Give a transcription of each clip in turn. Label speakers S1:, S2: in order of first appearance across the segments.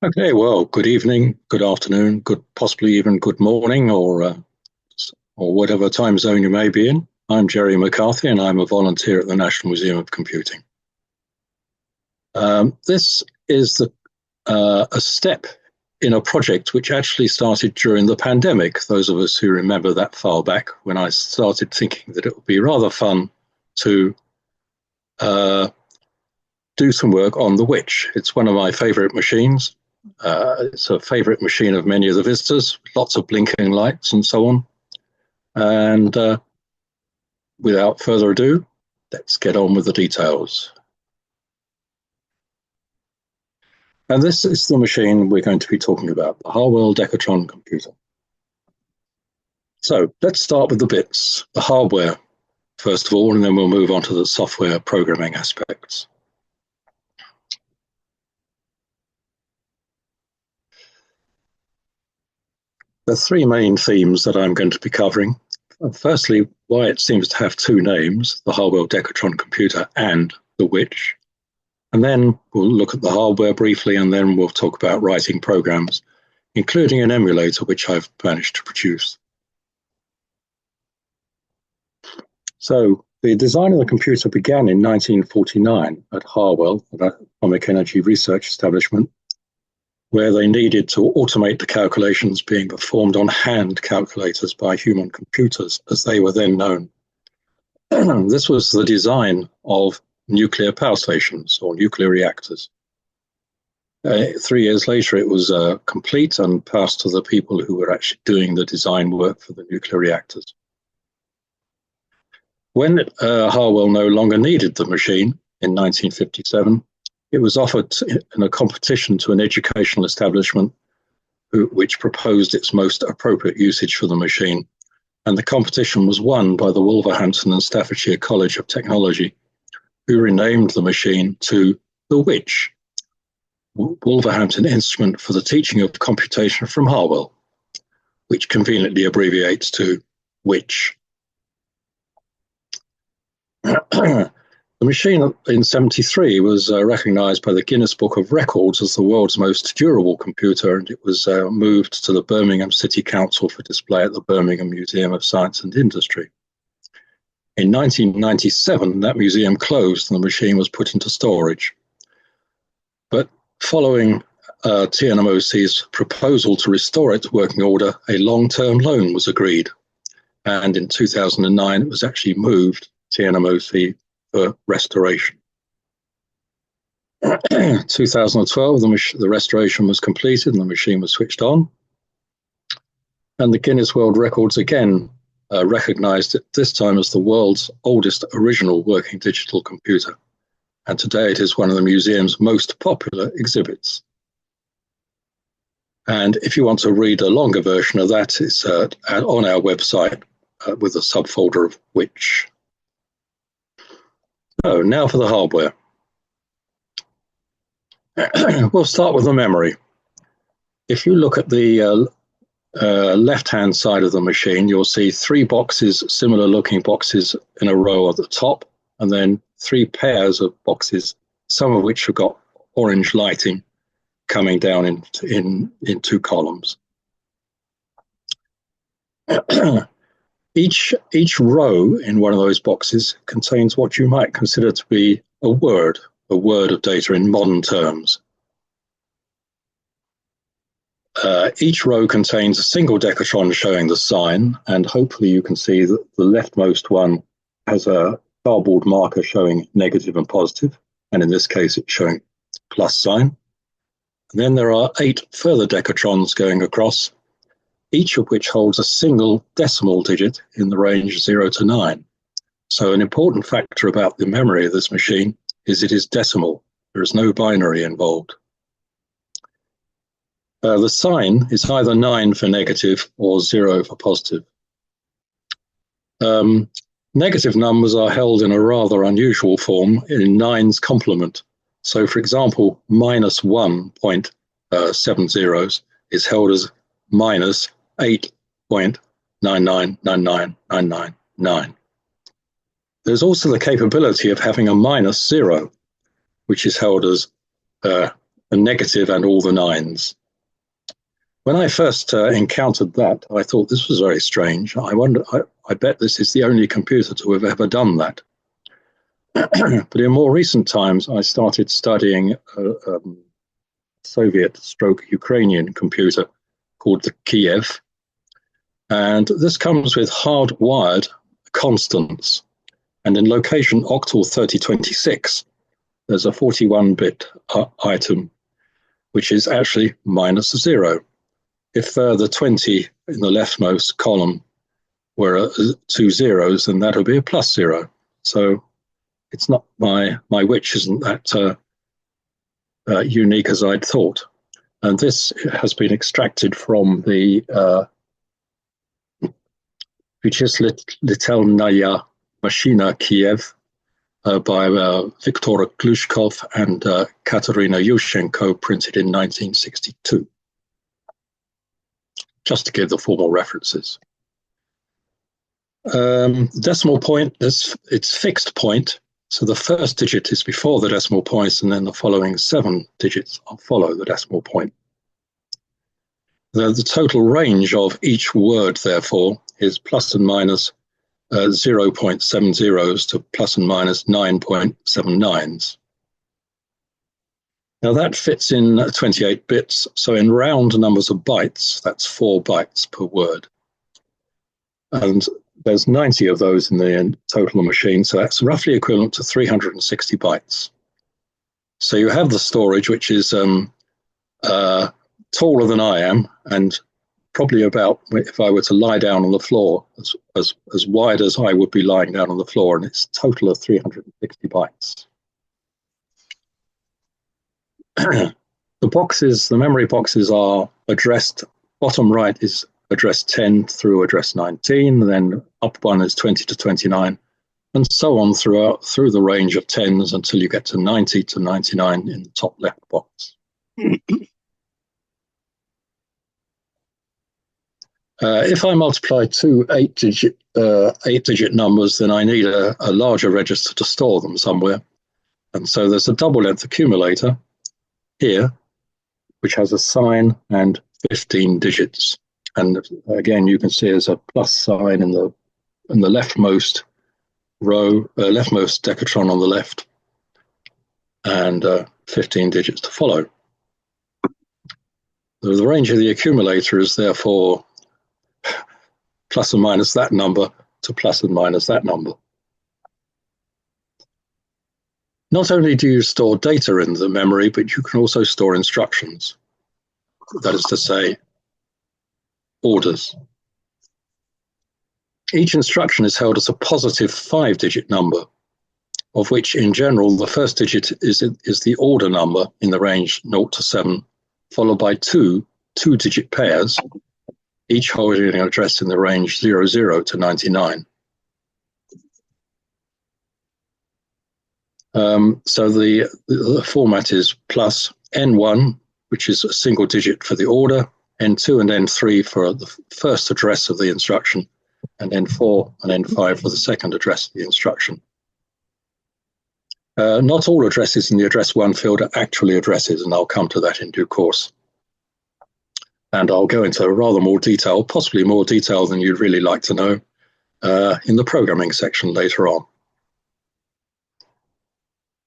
S1: Okay, well, good evening, good afternoon, possibly even good morning, or whatever time zone you may be in. I'm Jerry McCarthy, and I'm a volunteer at the National Museum of Computing. This is a step in a project which actually started during the pandemic. Those of us who remember that far back, when I started thinking that it would be rather fun to do some work on the W.I.T.C.H. It's one of my favorite machines. It's a favorite machine of many of the visitors, lots of blinking lights and so on. And without further ado, let's get on with the details. And this is the machine we're going to be talking about, the Harwell Dekatron Computer. So let's start with the bits, the hardware, first of all, and then we'll move on to the software programming aspects. The three main themes that I'm going to be covering. Firstly, why it seems to have two names, the Harwell Dekatron Computer and the W.I.T.C.H. And then we'll look at the hardware briefly, and then we'll talk about writing programs, including an emulator, which I've managed to produce. So the design of the computer began in 1949 at Harwell, an atomic energy research establishment, where they needed to automate the calculations being performed on hand calculators by human computers, as they were then known. This was the design of nuclear power stations or nuclear reactors. 3 years later, it was complete and passed to the people who were actually doing the design work for the nuclear reactors. When Harwell no longer needed the machine in 1957, it was offered in a competition to an educational establishment which proposed its most appropriate usage for the machine. And the competition was won by the Wolverhampton and Staffordshire College of Technology, who renamed the machine to the W.I.T.C.H, Wolverhampton Instrument for the Teaching of Computation from Harwell, which conveniently abbreviates to W.I.T.C.H. The machine in 1973 was recognized by the Guinness Book of Records as the world's most durable computer, and it was moved to the Birmingham City Council for display at the Birmingham Museum of Science and Industry. In 1997, that museum closed and the machine was put into storage. But following TNMoC's proposal to restore it to working order, a long-term loan was agreed. And in 2009, it was actually moved to TNMoC for restoration. 2012, the restoration was completed and the machine was switched on. And the Guinness World Records again recognized it this time as the world's oldest original working digital computer. And today it is one of the museum's most popular exhibits. And if you want to read a longer version of that, it's on our website with a subfolder of W.I.T.C.H. So now for the hardware. We'll start with the memory. If you look at the left-hand side of the machine, you'll see three boxes, similar-looking boxes in a row at the top, and then three pairs of boxes, some of which have got orange lighting coming down in two columns. Each row in one of those boxes contains what you might consider to be a word of data in modern terms. Each row contains a single decatron showing the sign, and hopefully you can see that the leftmost one has a cardboard marker showing negative and positive, and in this case it's showing plus sign. And then there are 8 further decatrons going across, each of which holds a single decimal digit in the range 0 to 9. So an important factor about the memory of this machine is it is decimal. There is no binary involved. The sign is either 9 for negative or 0 for positive. Negative numbers are held in a rather unusual form in 9's complement. So for example, minus 1.70 is held as minus 8.9999999. There's also the capability of having a minus 0, which is held as a negative and all the nines. When I first encountered that, I thought this was very strange. I bet this is the only computer to have ever done that. But in more recent times, I started studying a Soviet/Ukrainian computer called the Kiev. And this comes with hardwired constants. And in location octal 3026, there's a 41-bit item, which is actually -0. If the 20 in the leftmost column were 2 zeros, then that would be a +0. So it's not my witch isn't that unique as I'd thought. And this has been extracted from the Vycheslitelnaya Machina Kiev by Viktor Glushkov and Katerina Yushchenko, printed in 1962. Just to give the formal references. Decimal point, it's fixed point. So the first digit is before the decimal point, and then the following 7 digits follow the decimal point. The total range of each word, therefore, is plus and minus 0.70s to plus and minus 9.79s. Now that fits in 28 bits, so in round numbers of bytes, that's 4 bytes per word. And there's 90 of those in the total machine, so that's roughly equivalent to 360 bytes. So you have the storage, which is taller than I am, and probably about, if I were to lie down on the floor, as wide as I would be lying down on the floor, and it's a total of 360 bytes. The boxes, the memory boxes are addressed, bottom right is address 10 through address 19, then up one is 20 to 29, and so on through the range of 10s until you get to 90 to 99 in the top left box. If I multiply two 8-digit numbers, then I need a larger register to store them somewhere. And so there's a double-length accumulator here, which has a sign and 15 digits. And again, you can see there's a plus sign in the leftmost row, leftmost decatron on the left, and 15 digits to follow. The range of the accumulator is therefore plus and minus that number to plus and minus that number. Not only do you store data in the memory, but you can also store instructions. That is to say, orders. Each instruction is held as a positive 5-digit number, of which in general the first digit is the order number in the range 0 to 7, followed by two 2-digit pairs, each holding an address in the range 00 to 99. So the format is plus N1, which is a single digit for the order, N2 and N3 for the first address of the instruction, and N4 and N5 for the second address of the instruction. Not all addresses in the address 1 field are actually addresses, and I'll come to that in due course. And I'll go into rather more detail, possibly more detail than you'd really like to know, in the programming section later on.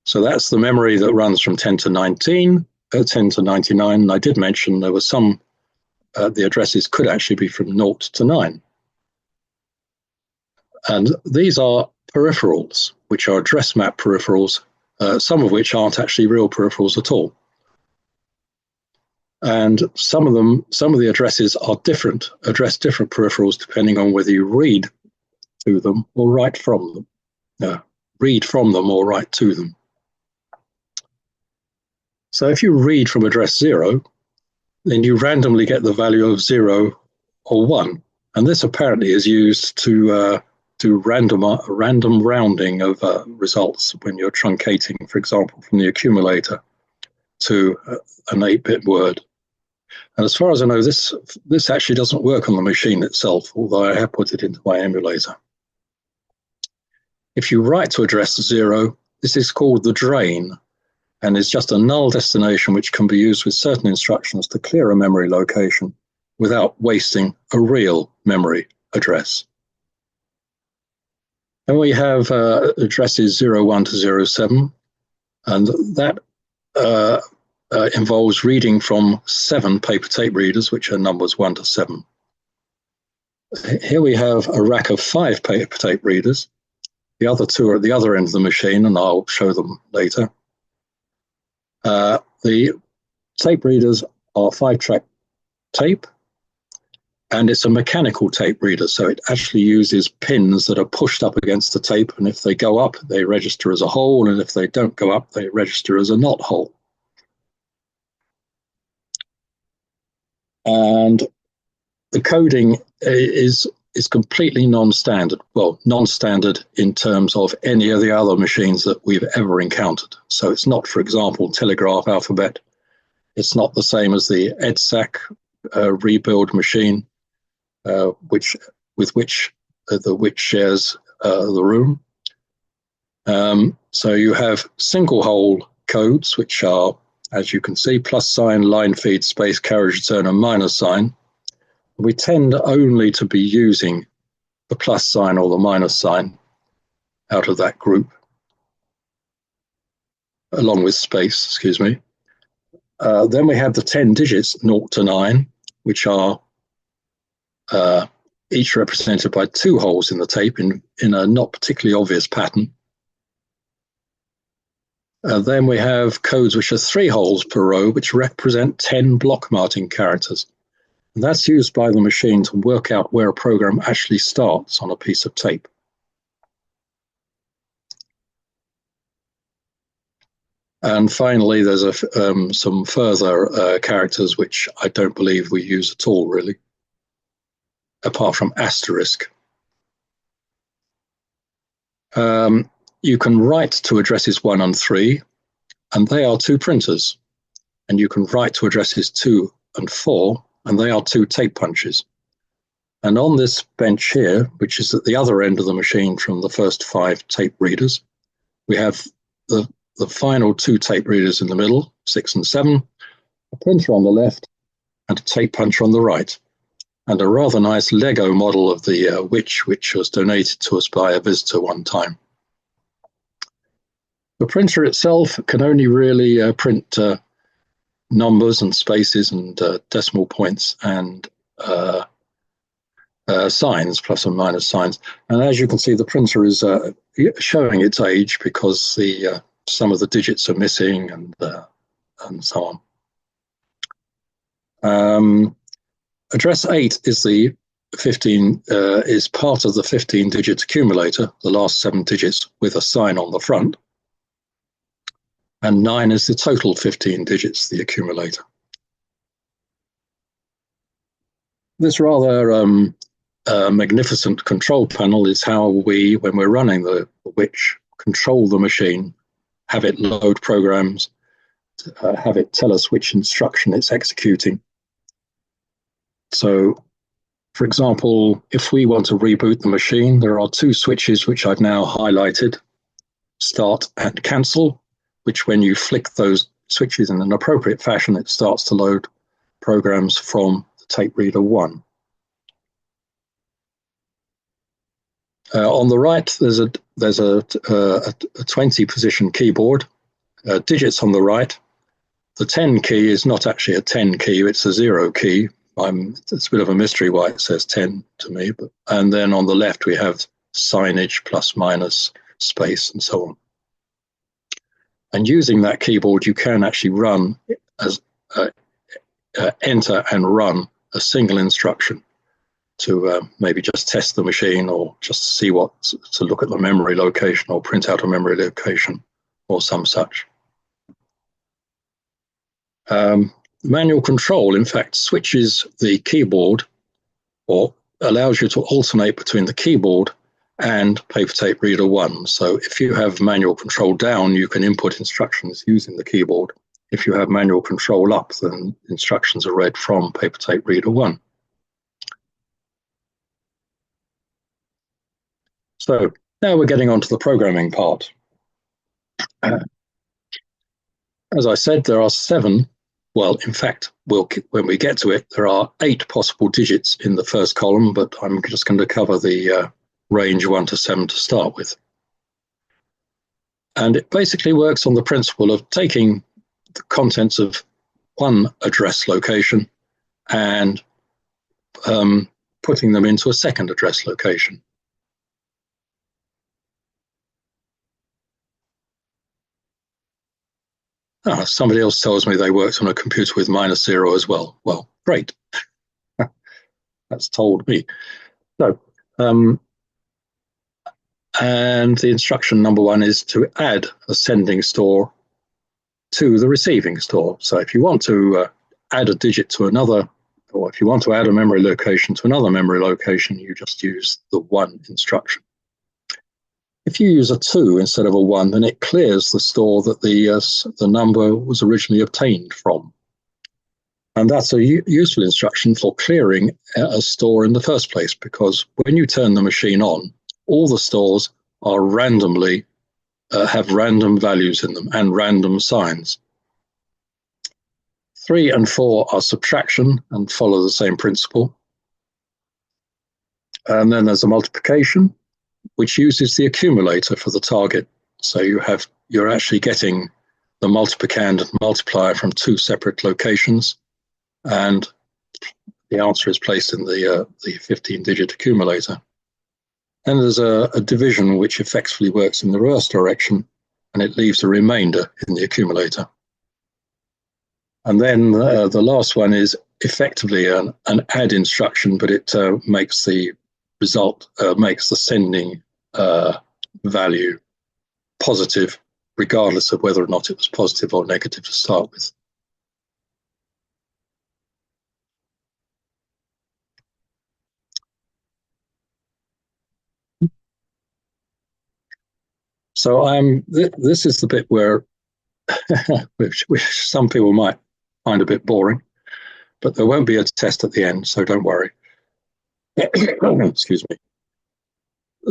S1: So that's the memory that runs from 10 to 19, 10 to 99. And I did mention there were some, the addresses could actually be from 0 to 9. And these are peripherals, which are address map peripherals, some of which aren't actually real peripherals at all. And some of the addresses are different, address different peripherals depending on whether you read to them or write from them. Read from them or write to them. So if you read from address 0, then you randomly get the value of 0 or 1. And this apparently is used to random rounding of results when you're truncating, for example, from the accumulator to an 8-bit word. And as far as I know, this actually doesn't work on the machine itself, although I have put it into my emulator. If you write to address 0, this is called the drain. and is just a null destination which can be used with certain instructions to clear a memory location without wasting a real memory address. And we have addresses 01 to 07, and that involves reading from 7 paper tape readers, which are numbers 1 to 7. Here we have a rack of 5 paper tape readers. The other 2 are at the other end of the machine, and I'll show them later. The tape readers are 5-track tape, and it's a mechanical tape reader, so it actually uses pins that are pushed up against the tape, and if they go up, they register as a hole, and if they don't go up, they register as a not hole. And the coding is completely non-standard. Well, non-standard in terms of any of the other machines that we've ever encountered. So it's not, for example, telegraph alphabet. It's not the same as the EDSAC rebuild machine, with which the WIT shares the room. So you have single hole codes, which are, as you can see, plus sign, line feed, space, carriage return, and minus sign. We tend only to be using the plus sign or the minus sign out of that group, along with space, excuse me. Then we have the 10 digits, 0 to 9, which are each represented by 2 holes in the tape in a not particularly obvious pattern. Then we have codes which are 3 holes per row, which represent 10 block marking characters. And that's used by the machine to work out where a program actually starts on a piece of tape. And finally, there's some further characters which I don't believe we use at all, really, apart from asterisk. You can write to addresses 1 and 3, and they are 2 printers. And you can write to addresses 2 and 4, and they are 2 tape punches. And on this bench here, which is at the other end of the machine from the first 5 tape readers, we have the final 2 tape readers in the middle, 6 and 7, a printer on the left, and a tape puncher on the right, and a rather nice Lego model of the WIT.C.H, which was donated to us by a visitor one time. The printer itself can only really print numbers and spaces and decimal points and signs, plus and minus signs. And as you can see, the printer is showing its age because some of the digits are missing and so on. Address 8 is the 15 is part of the 15-digit accumulator, the last 7 digits with a sign on the front. And 9 is the total 15 digits, the accumulator. This rather magnificent control panel is how we, when we're running the WIT.C.H, control the machine, have it load programs, have it tell us which instruction it's executing. So, for example, if we want to reboot the machine, there are 2 switches which I've now highlighted, start and cancel, which when you flick those switches in an appropriate fashion, it starts to load programs from the tape reader 1. On the right, there's a 20 position keyboard, digits on the right. The 10 key is not actually a 10 key, it's a 0 key. It's a bit of a mystery why it says 10 to me. And then on the left, we have signage, plus, minus, space, and so on. And using that keyboard, you can actually run as enter and run a single instruction to maybe just test the machine or just see to look at the memory location or print out a memory location or some such. Manual control, in fact, switches the keyboard or allows you to alternate between the keyboard and paper tape reader 1. So if you have manual control down, you can input instructions using the keyboard. If you have manual control up, then instructions are read from paper tape reader 1. So now we're getting on to the programming part. As I said, there are 7. Well, in fact, when we get to it, there are 8 possible digits in the first column, but I'm just going to cover the range 1 to 7 to start with. And it basically works on the principle of taking the contents of one address location and putting them into a second address location. Somebody else tells me they worked on a computer with -0 as well. Well, great. That's told me. So, and the instruction number 1 is to add a sending store to the receiving store. So if you want to add a digit to another, or if you want to add a memory location to another memory location, you just use the 1 instruction. If you use a 2 instead of a 1, then it clears the store that the number was originally obtained from. And that's a useful instruction for clearing a store in the first place, because when you turn the machine on, all the stores are randomly have random values in them and random signs. 3 and 4 are subtraction and follow the same principle. And then there's a multiplication, which uses the accumulator for the target. So you're actually getting the multiplicand and multiplier from 2 separate locations, and the answer is placed in the 15-digit accumulator. And there's a division which effectively works in the reverse direction, and it leaves a remainder in the accumulator. And then the last one is effectively an add instruction, but it makes the result, makes the sending value positive, regardless of whether or not it was positive or negative to start with. So this is the bit where, which some people might find a bit boring, but there won't be a test at the end, so don't worry. Excuse me.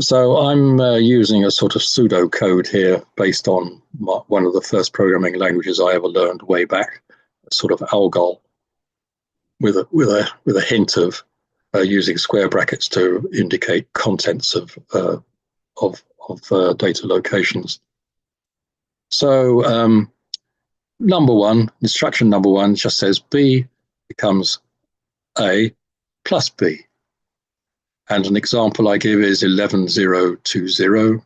S1: So I'm using a sort of pseudocode here based on one of the first programming languages I ever learned way back, a sort of ALGOL, with a hint of using square brackets to indicate contents of data locations. So number 1, instruction number 1 just says B becomes A plus B. And an example I give is 11020.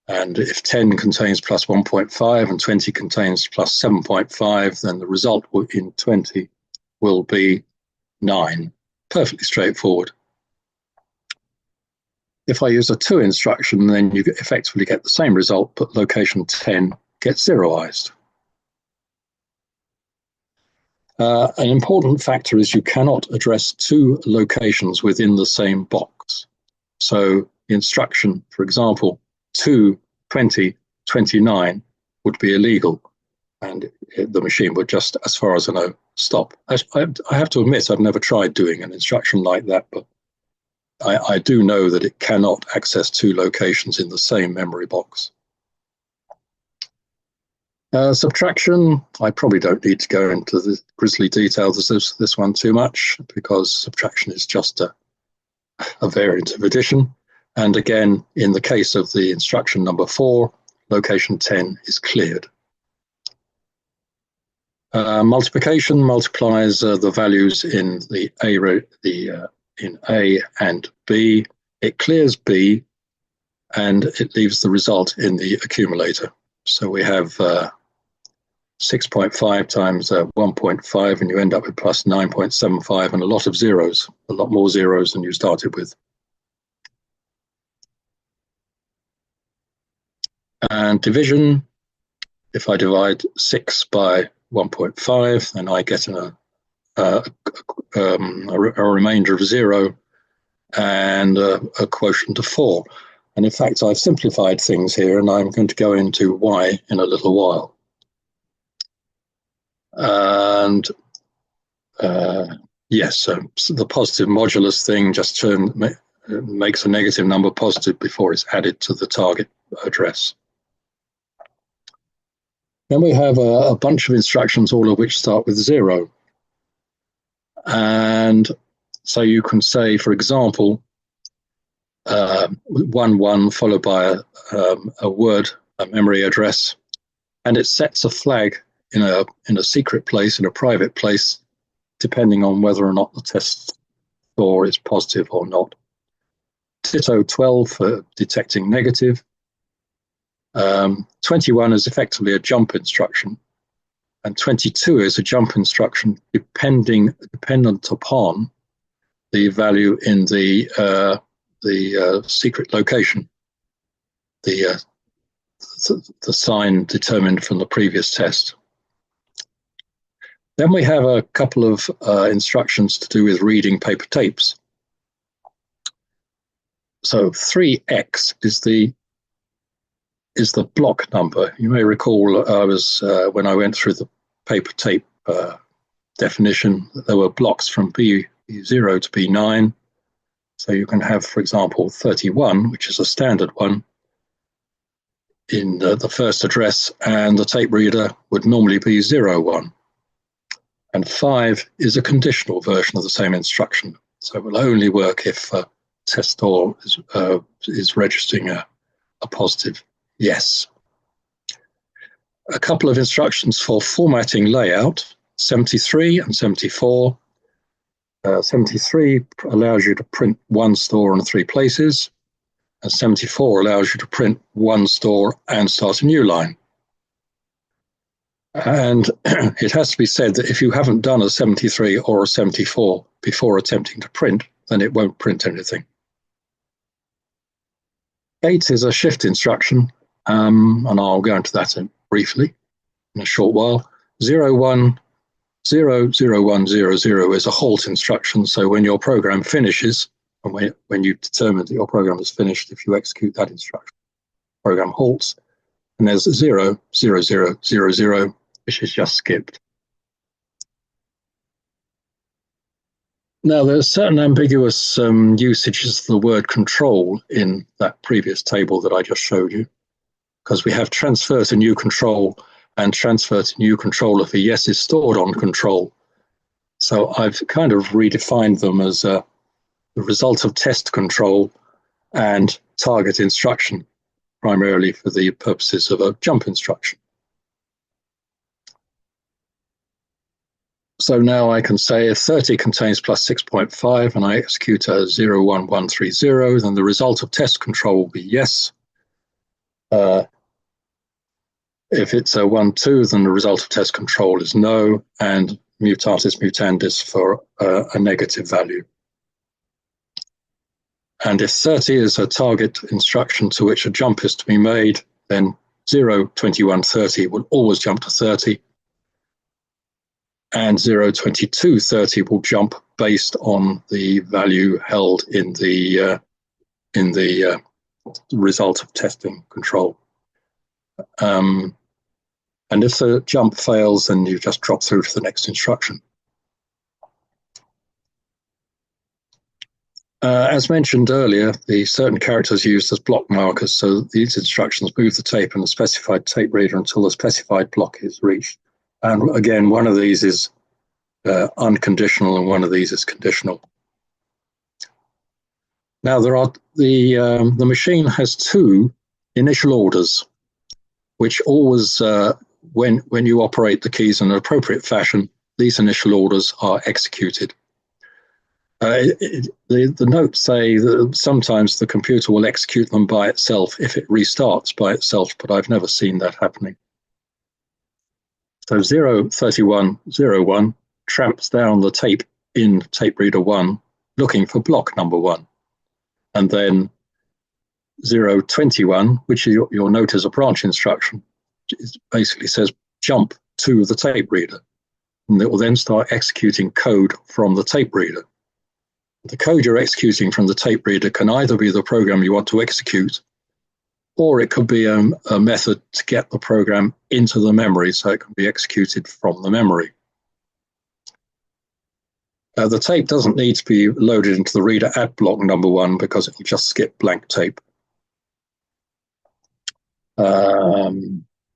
S1: And if 10 contains plus 1.5 and 20 contains plus 7.5, then the result in 20 will be 9. Perfectly straightforward. If I use a 2 instruction, then you effectively get the same result, but location 10 gets zeroized. An important factor is you cannot address 2 locations within the same box. So the instruction, for example, 2, 20, 29 would be illegal, and the machine would just, as far as I know, stop. I have to admit, I've never tried doing an instruction like that, but I do know that it cannot access 2 locations in the same memory box. Subtraction, I probably don't need to go into the grisly details of this one too much, because subtraction is just a variant of addition. And again, in the case of the instruction number 4, location 10 is cleared. Multiplication multiplies the values in in A and B. It clears B, and it leaves the result in the accumulator. So we have 6.5 times 1.5, and you end up with plus 9.75 and a lot of zeros, a lot more zeros than you started with. And division, if I divide 6 by 1.5, then I get a remainder of 0 and a quotient of 4. And in fact, I've simplified things here, and I'm going to go into why in a little while. And yes, so the positive modulus thing just makes a negative number positive before it's added to the target address. Then we have a bunch of instructions, all of which start with 0. And so you can say, for example, 1 followed by a word, a memory address, and it sets a flag in a secret place, in a private place, depending on whether or not the test score is positive or not. Ditto 12 for detecting negative. 21 is effectively a jump instruction, and 22 is a jump instruction dependent upon the value in the secret location, the sign determined from the previous test. Then we have a couple of instructions to do with reading paper tapes. So 3x is the block number. You may recall I was when I went through the paper tape definition, there were blocks from B0 to B9. So you can have, for example, 31, which is a standard one, in the first address, and the tape reader would normally be 01. And 5 is a conditional version of the same instruction. So it will only work if test score is registering a positive yes. A couple of instructions for formatting layout, 73 and 74. 73 allows you to print one store in 3 places, and 74 allows you to print one store and start a new line. And it has to be said that if you haven't done a 73 or a 74 before attempting to print, then it won't print anything. 8 is a shift instruction, and I'll go into that briefly in a short while. 01, 0, 0, 1, 0, 0 is a halt instruction, so when your program finishes, and when you determine that your program is finished, if you execute that instruction, the program halts, and there's 0, 0, 0, 0, 0, which is just skipped. Now, there's certain ambiguous usages of the word control in that previous table that I just showed you, because we have transfer to new control and transfer to new controller for yes is stored on control. So I've kind of redefined them as the result of test control and target instruction, primarily for the purposes of a jump instruction. So now I can say if 30 contains plus 6.5 and I execute a 01130, then the result of test control will be yes. If it's a 1-2, then the result of test control is no, and mutatis mutandis for a negative value. And if 30 is a target instruction to which a jump is to be made, then 02130 will always jump to 30, and 02230 will jump based on the value held in the result of testing control. And if the jump fails, then you just drop through to the next instruction. As mentioned earlier, the certain characters used as block markers, so these instructions move the tape and the specified tape reader until the specified block is reached. And again, one of these is unconditional and one of these is conditional. Now, there are the machine has 2 initial orders, which always, when you operate the keys in an appropriate fashion, these initial orders are executed. The notes say that sometimes the computer will execute them by itself if it restarts by itself, but I've never seen that happening. So 03101 tramps down the tape in tape reader 1, looking for block number 1. And then 021, which you'll note is a branch instruction, it basically says jump to the tape reader. And it will then start executing code from the tape reader. The code you're executing from the tape reader can either be the program you want to execute, or it could be a method to get the program into the memory so it can be executed from the memory. The tape doesn't need to be loaded into the reader at block number 1 because it will just skip blank tape.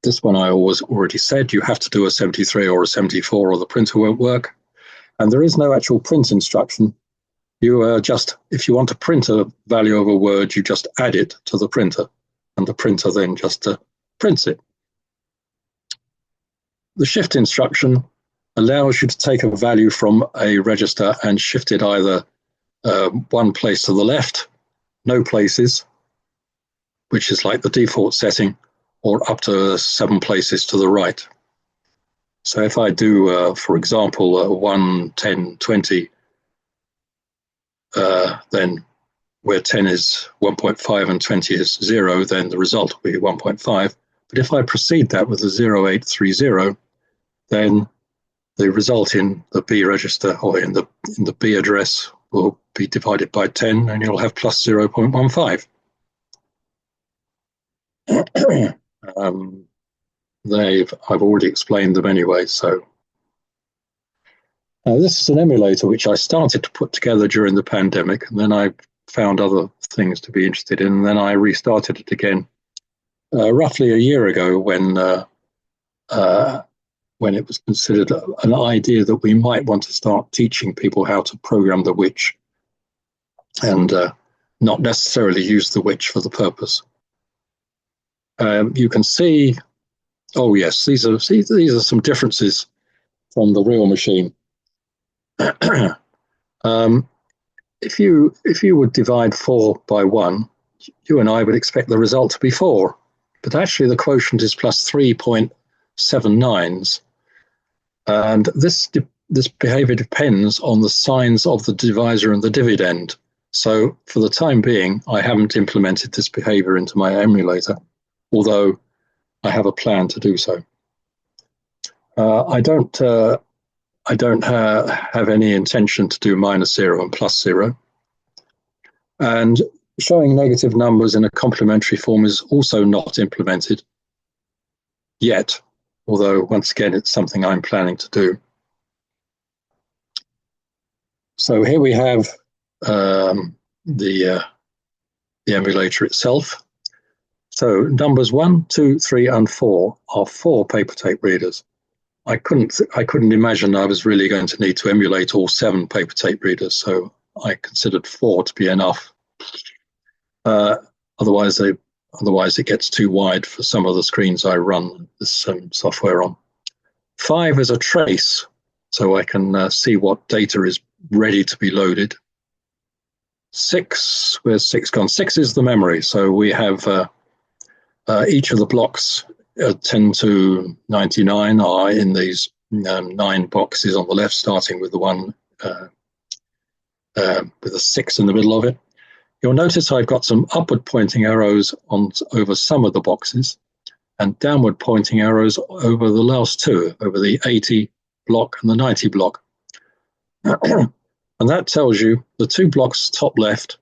S1: This one I already said, you have to do a 73 or a 74 or the printer won't work. And there is no actual print instruction. You just, if you want to print a value of a word, you just add it to the printer, and the printer then just prints it. The shift instruction allows you to take a value from a register and shift it either one place to the left, no places, which is like the default setting, or up to 7 places to the right. So if I do, for example, 1, 10, 20, then where 10 is 1.5 and 20 is 0, then the result will be 1.5. But if I proceed that with a 0830, then the result in the B register or in the B address will be divided by 10, and you'll have plus 0.15. I've already explained them anyway. So this is an emulator which I started to put together during the pandemic, and then I found other things to be interested in, and then I restarted it again roughly a year ago when it was considered an idea that we might want to start teaching people how to program the W.I.T.C.H and not necessarily use the W.I.T.C.H for the purpose. You can see, oh yes, these are some differences from the real machine. If you would divide 4 by 1, you and I would expect the result to be 4, but actually the quotient is plus 3.79s, and this behavior depends on the signs of the divisor and the dividend. So for the time being, I haven't implemented this behavior into my emulator, although I have a plan to do so. I don't have any intention to do -0 and +0. And showing negative numbers in a complementary form is also not implemented yet, although once again, it's something I'm planning to do. So here we have the emulator itself. So numbers 1, 2, 3, and 4 are 4 paper tape readers. I couldn't imagine I was really going to need to emulate all 7 paper tape readers, so I considered 4 to be enough. Otherwise it gets too wide for some of the screens I run this software on. 5 is a trace, so I can see what data is ready to be loaded. 6, where's 6 gone? 6 is the memory, so we have each of the blocks 10 to 99 are in these 9 boxes on the left, starting with the one with a 6 in the middle of it. You'll notice I've got some upward pointing arrows over some of the boxes and downward pointing arrows over the last 2, over the 80 block and the 90 block. And that tells you the 2 blocks top left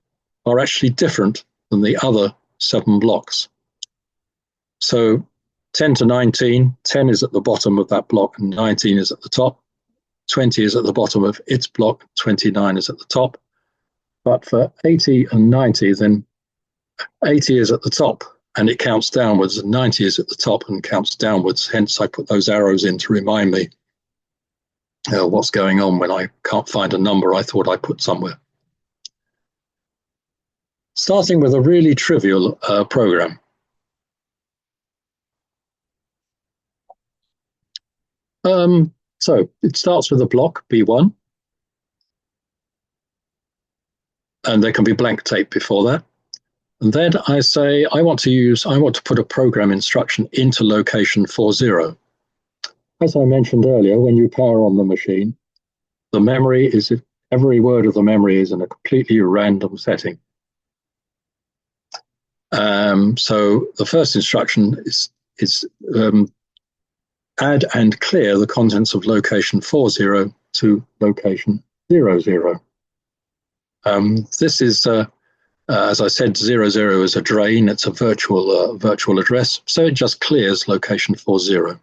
S1: are actually different than the other 7 blocks. So 10 to 19, 10 is at the bottom of that block and 19 is at the top. 20 is at the bottom of its block, 29 is at the top. But for 80 and 90, then 80 is at the top and it counts downwards, and 90 is at the top and counts downwards. Hence, I put those arrows in to remind me what's going on when I can't find a number I thought I put somewhere. Starting with a really trivial program. So it starts with a block, B1. And there can be blank tape before that. And then I say, I want to put a program instruction into location 40. As I mentioned earlier, when you power on the machine, the memory is, every word of the memory is in a completely random setting. So the first instruction is add and clear the contents of location 40 to location 00. This is, as I said, 00 is a drain. It's a virtual address, so it just clears location 40.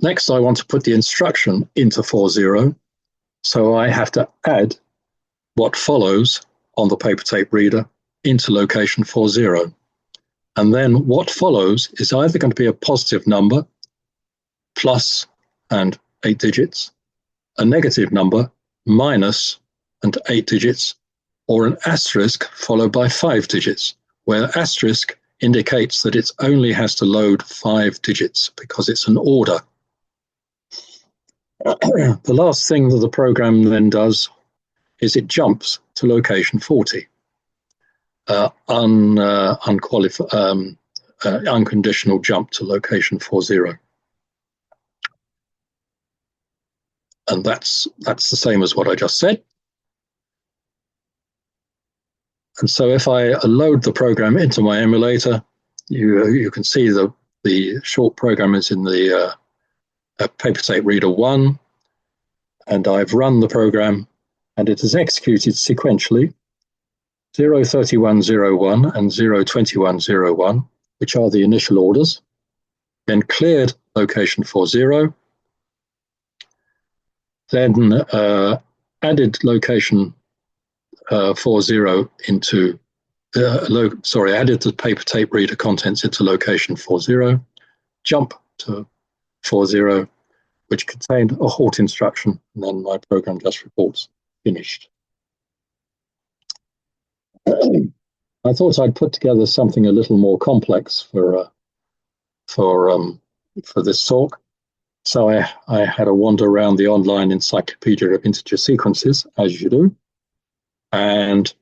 S1: Next, I want to put the instruction into 40, so I have to add what follows on the paper tape reader into location 40. And then what follows is either going to be a positive number, plus and 8 digits, a negative number, minus and 8 digits, or an asterisk followed by 5 digits, where asterisk indicates that it only has to load 5 digits because it's an order. The last thing that the program then does is it jumps to location 40. Unconditional jump to location 40. And that's the same as what I just said. And so if I load the program into my emulator, you can see the short program is in the paper tape reader 1, and I've run the program, and it is executed sequentially 03101 and 02101, which are the initial orders, then cleared location 40, then added location 40 into added the paper tape reader contents into location 40, jump to 40, which contained a halt instruction, and then my program just reports finished. I thought I'd put together something a little more complex for this talk. So I had a wander around the online encyclopedia of integer sequences, as you do, and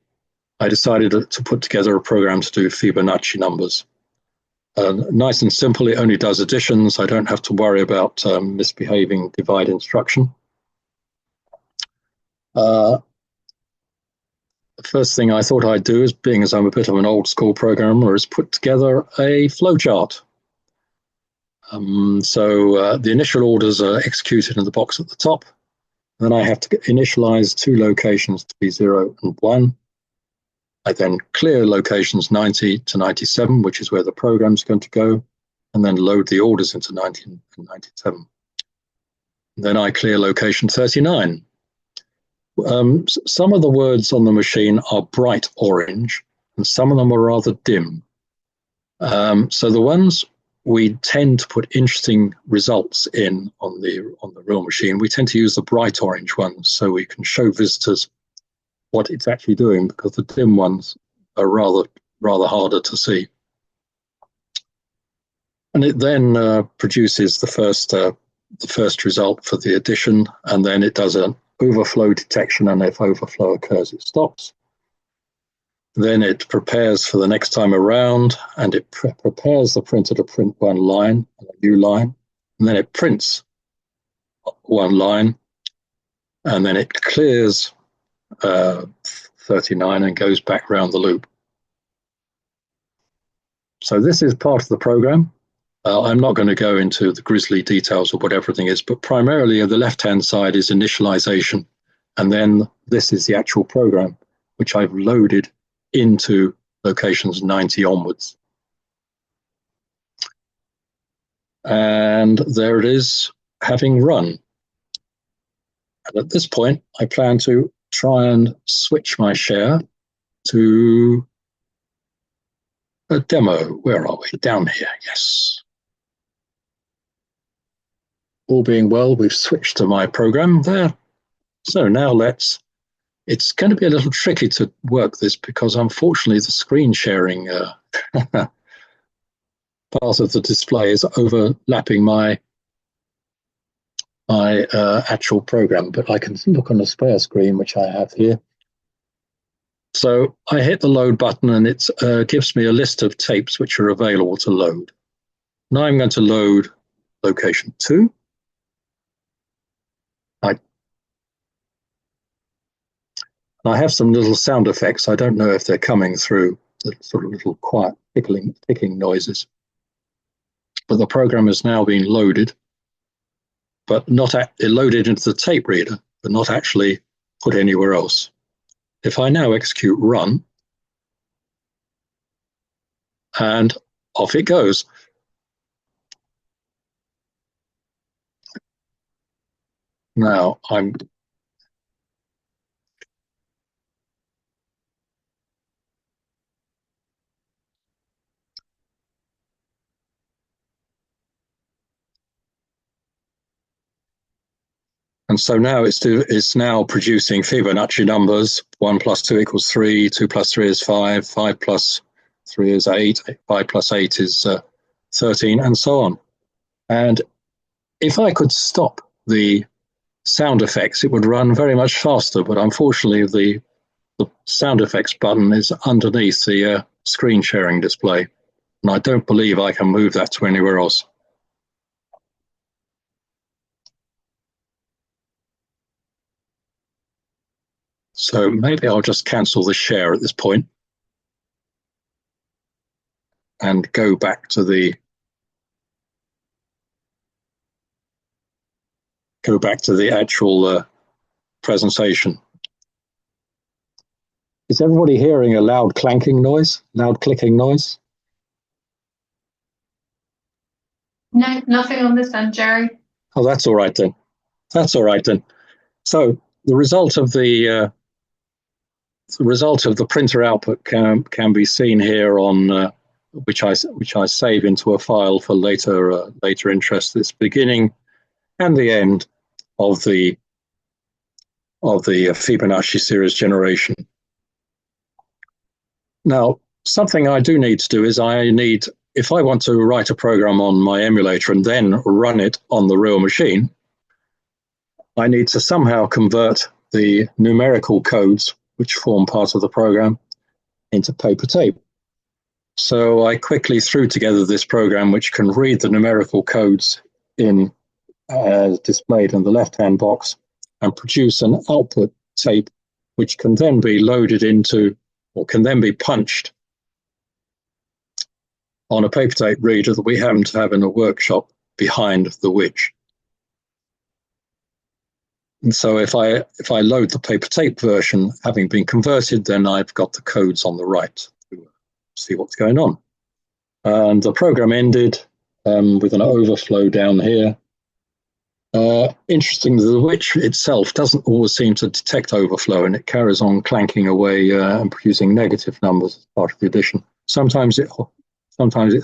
S1: I decided to put together a program to do Fibonacci numbers. Nice and simple, it only does additions. I don't have to worry about misbehaving divide instruction. The first thing I thought I'd do, is being as I'm a bit of an old school programmer, is put together a flowchart. The initial orders are executed in the box at the top. Then I have to initialize 2 locations to be 0 and 1. I then clear locations 90 to 97, which is where the program's going to go, and then load the orders into 90 and 97. Then I clear location 39. Some of the words on the machine are bright orange, and some of them are rather dim. So the ones we tend to put interesting results in on the real machine, we tend to use the bright orange ones so we can show visitors what it's actually doing, because the dim ones are rather harder to see. And it then produces the first result for the addition, and then it does an overflow detection, and if overflow occurs, it stops. Then it prepares for the next time around, and it prepares the printer to print one line, a new line, and then it prints one line, and then it clears 39 and goes back round the loop. So this is part of the program. I'm not going to go into the grisly details of what everything is, but primarily on the left-hand side is initialization, and then this is the actual program, which I've loaded into locations 90 onwards. And there it is, having run. And at this point, I plan to try and switch my share to a demo. Where are we? Down here, yes. All being well, we've switched to my program there. So now it's going to be a little tricky to work this, because unfortunately the screen sharing part of the display is overlapping my actual program, but I can look on the spare screen, which I have here. So I hit the load button, and it gives me a list of tapes which are available to load. Now I'm going to load location 2. I have some little sound effects. I don't know if they're coming through, the sort of little quiet ticking noises. But the program has now been loaded, but not loaded into the tape reader, but not actually put anywhere else. If I now execute run, and off it goes. Now And so now it's now producing Fibonacci numbers. 1 plus 2 equals 3, 2 plus 3 is 5, 5 plus 3 is 8, 5 plus 8 is 13, and so on. And if I could stop the sound effects, it would run very much faster, but unfortunately the sound effects button is underneath the screen sharing display, and I don't believe I can move that to anywhere else. So maybe I'll just cancel the share at this point and go back to the actual presentation. Is everybody hearing a loud clanking noise, loud clicking noise?
S2: No, nothing on this end, Jerry.
S1: Oh, that's all right then. That's all right then. So the result of the printer output can be seen here on which I save into a file for later interest. It's beginning and the end of the Fibonacci series generation. Now, something I do need to do is if I want to write a program on my emulator and then run it on the real machine, I need to somehow convert the numerical codes which form part of the program into paper tape. So I quickly threw together this program which can read the numerical codes in displayed in the left-hand box and produce an output tape which can then be loaded into, or can then be punched on a paper tape reader that we happen to have in a workshop behind the W.I.T.C.H. And so if I load the paper tape version having been converted, then I've got the codes on the right to see what's going on. And the program ended with an overflow down here. Interestingly, the W.I.T.C.H. itself doesn't always seem to detect overflow, and it carries on clanking away and producing negative numbers as part of the addition. Sometimes it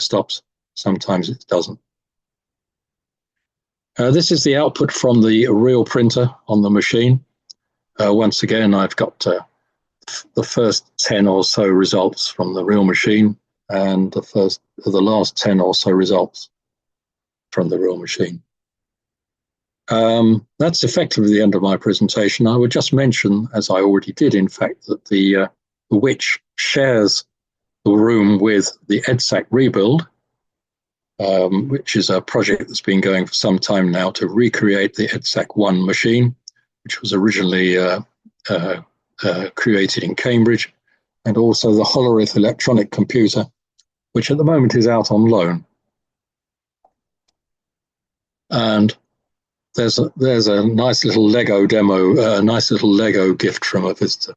S1: stops, sometimes it doesn't. This is the output from the real printer on the machine. Once again, I've got the first 10 or so results from the real machine and the last 10 or so results from the real machine. That's effectively the end of my presentation. I would just mention, as I already did, in fact, that the W.I.T.C.H. shares the room with the EDSAC rebuild, which is a project that's been going for some time now to recreate the EDSAC-1 machine, which was originally created in Cambridge, and also the Hollerith electronic computer, which at the moment is out on loan. And there's a nice little Lego demo, a nice little Lego gift from a visitor.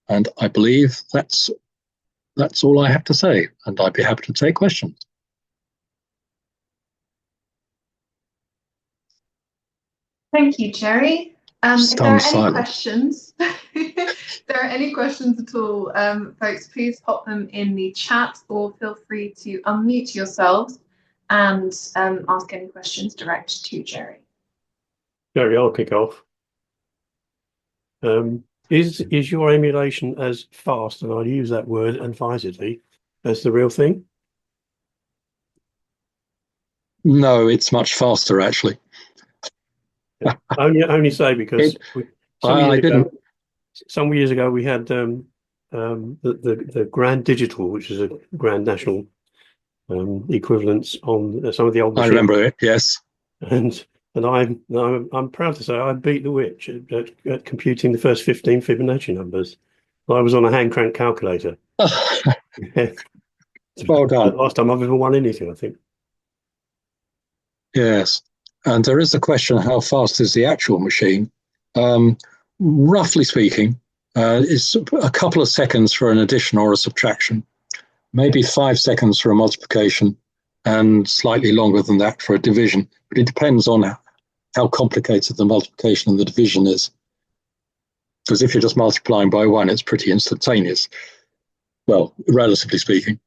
S1: And I believe that's all I have to say, and I'd be happy to take questions.
S2: Thank you, Jerry. If there are any questions, if there are any questions at all, folks, please pop them in the chat or feel free to unmute yourselves and ask any questions direct to Jerry.
S3: Jerry, I'll kick off. Is your emulation as fast, and I'll use that word advisedly, as the real thing?
S1: No, it's much faster, actually.
S3: Yeah. only say because some years ago we had the Grand Digital, which is a Grand National equivalence on some of the old machines.
S1: I remember it, yes.
S3: And I'm proud to say I beat the W.I.T.C.H. at computing the first 15 Fibonacci numbers. I was on a hand crank calculator.
S1: Well done.
S3: Last time I've ever won anything, I think.
S1: Yes, and there is the question: how fast is the actual machine? Roughly speaking, it's a couple of seconds for an addition or a subtraction, maybe 5 seconds for a multiplication, and slightly longer than that for a division. But it depends on how complicated the multiplication and the division is. Because if you're just multiplying by 1, it's pretty instantaneous. Well, relatively speaking.